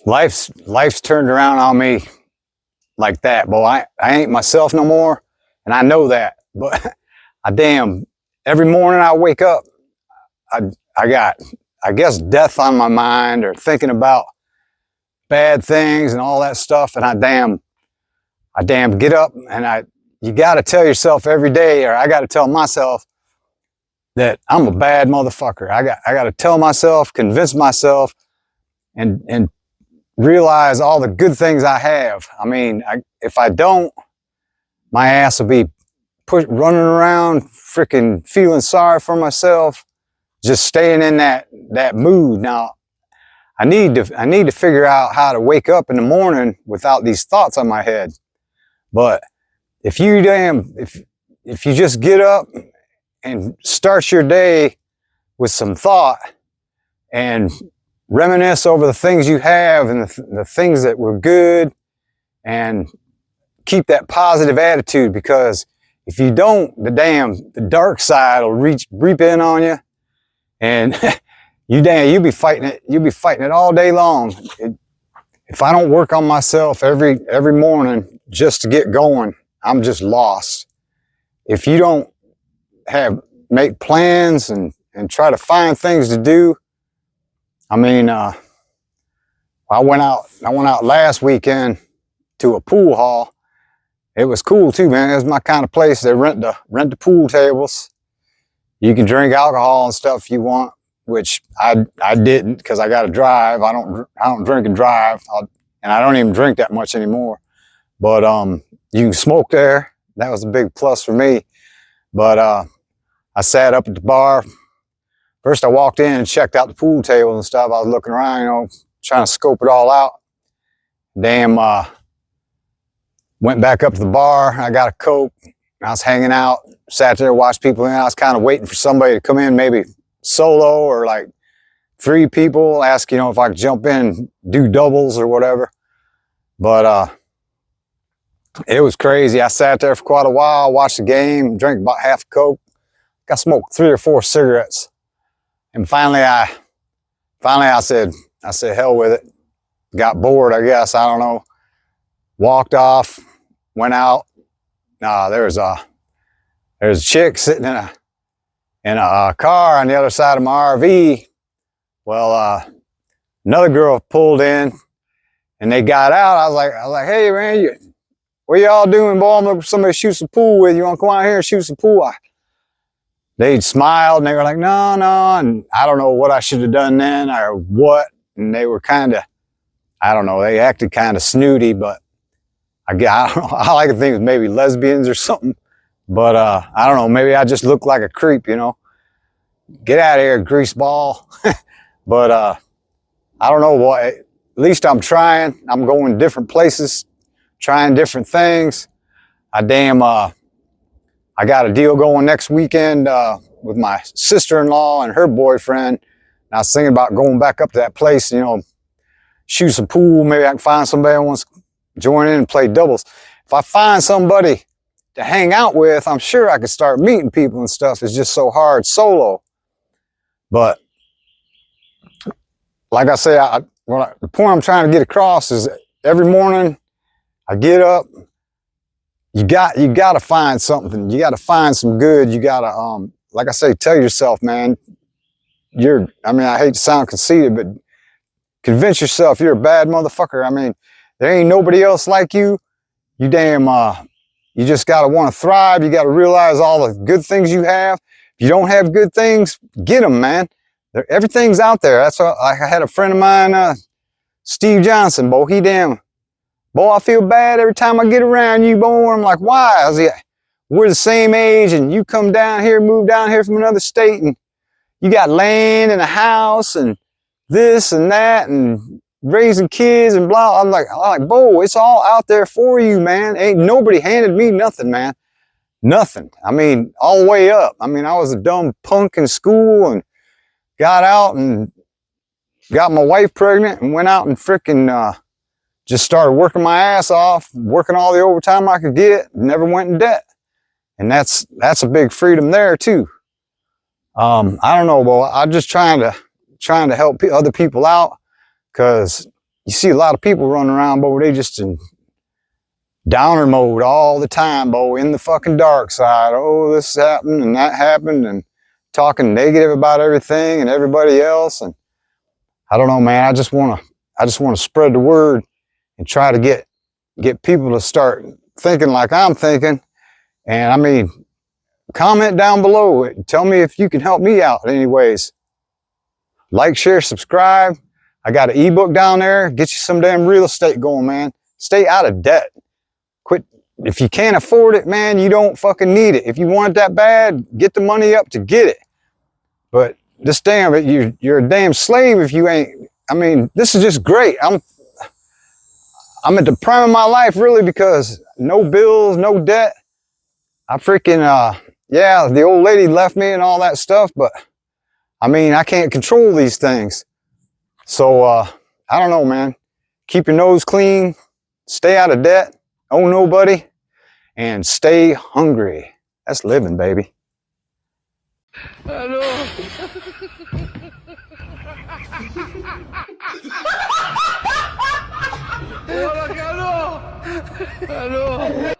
life's turned around on me like that, boy. I ain't myself no more, and I know that. But every morning I wake up, I got, I guess, death on my mind, or thinking about bad things and all that stuff, and I damn get up, and you got to tell yourself every day, or I got to tell myself that I'm a bad motherfucker. I got to tell myself, convince myself, and realize all the good things I have. I mean, if I don't, my ass will be running around, freaking feeling sorry for myself, just staying in that mood. Now, I need to figure out how to wake up in the morning without these thoughts on my head. But if you just get up and start your day with some thought and reminisce over the things you have and the things that were good, and keep that positive attitude, because if you don't, the dark side will reap in on you, and you'll be fighting it all day long. If I don't work on myself every morning just to get going, I'm just lost. If you don't make plans and try to find things to do. I mean, I went out last weekend to a pool hall. It was cool too, man. It was my kind of place. They rent the pool tables. You can drink alcohol and stuff if you want, which I didn't, because I got to drive. I don't drink and drive, and I don't even drink that much anymore. But you can smoke there. That was a big plus for me. But I sat up at the bar. First, I walked in and checked out the pool table and stuff. I was looking around, trying to scope it all out. Went back up to the bar. I got a Coke. I was hanging out, sat there, watched people in. I was kind of waiting for somebody to come in, maybe solo or like 3 people, ask, if I could jump in and do doubles or whatever. But it was crazy. I sat there for quite a while, watched the game, drank about half a Coke. I smoked 3 or 4 cigarettes. And finally I said, hell with it. Got bored, I guess. I don't know. Walked off, went out. There was a chick sitting in a car on the other side of my RV. Well, another girl pulled in, and they got out. I was like, hey man, what y'all doing, boy? I'm looking for somebody to shoot some pool with. You want to come out here and shoot some pool? They smiled, and they were like, no. And I don't know what I should have done then or what. And they were kind of, I don't know, they acted kind of snooty, but I don't know. I like to think it was maybe lesbians or something. But I don't know, maybe I just look like a creep, Get out of here, greaseball. But I don't know what. At least I'm trying. I'm going different places, trying different things. I got a deal going next weekend with my sister-in-law and her boyfriend. And I was thinking about going back up to that place, shoot some pool. Maybe I can find somebody who wants to join in and play doubles. If I find somebody to hang out with, I'm sure I could start meeting people and stuff. It's just so hard solo. But like I say, the point I'm trying to get across is every morning I get up. You got to find something. You got to find some good. You got to, like I say, tell yourself, man, I hate to sound conceited, but convince yourself you're a bad motherfucker. I mean, there ain't nobody else like you. You just got to want to thrive. You got to realize all the good things you have. If you don't have good things, get them, man. Everything's out there. That's what, I had a friend of mine, Steve Johnson, boy, I feel bad every time I get around you, boy. I'm like, why? We're the same age, and you moved down here from another state, and you got land and a house and this and that and raising kids and blah. I'm like, boy, it's all out there for you, man. Ain't nobody handed me nothing, man. Nothing. I mean, all the way up. I mean, I was a dumb punk in school and got out and got my wife pregnant and went out and frickin' just started working my ass off, working all the overtime I could get, never went in debt. And that's a big freedom there too. I don't know, boy. I'm just trying to help other people out, because you see a lot of people running around, boy, they just in downer mode all the time, boy, in the fucking dark side. Oh, this happened and that happened, and talking negative about everything and everybody else. And I don't know, man. I just want to spread the word and try to get people to start thinking like I'm thinking. And I mean, comment down below. Tell me if you can help me out in any ways. Like, share, subscribe. I got an ebook down there. Get you some damn real estate going, man. Stay out of debt. Quit. If you can't afford it, man, you don't fucking need it. If you want it that bad, get the money up to get it. But this damn, you're a damn slave if you ain't. I mean, this is just great. I'm at the prime of my life, really, because no bills, no debt. I freaking, yeah, the old lady left me and all that stuff, but I mean, I can't control these things. So, I don't know, man. Keep your nose clean, stay out of debt, owe nobody, and stay hungry. That's living, baby. Hello. Hola, Carlos. Hello.